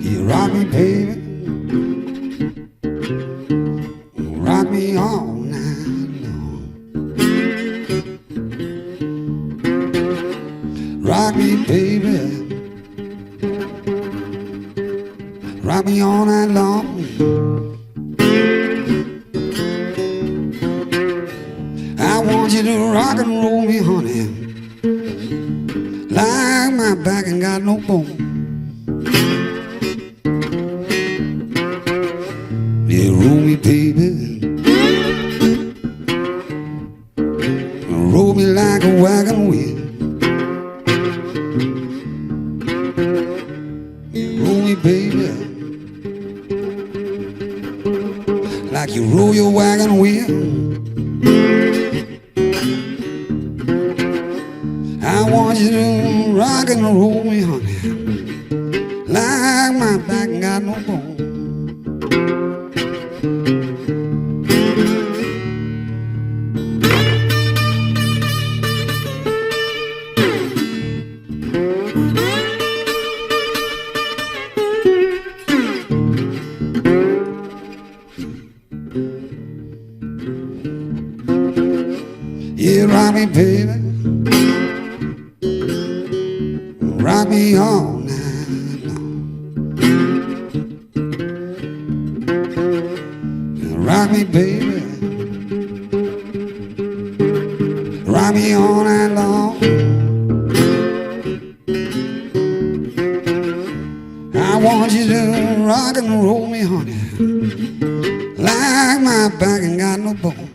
You rock me, baby, rock me all night long. Rock me, baby, rock me all night long. I want you to rock and roll me, honey, like my back ain't got no bone. Yeah, roll me, baby, roll me like a wagon wheel. Yeah, roll me, baby, like you roll your wagon wheel. I want you to rock and roll me, honey, like my back ain't got no bone. Yeah, rock me, baby, rock me all night long. Rock me, baby, rock me all night long. I want you to rock and roll me, honey, like my back ain't got no bone.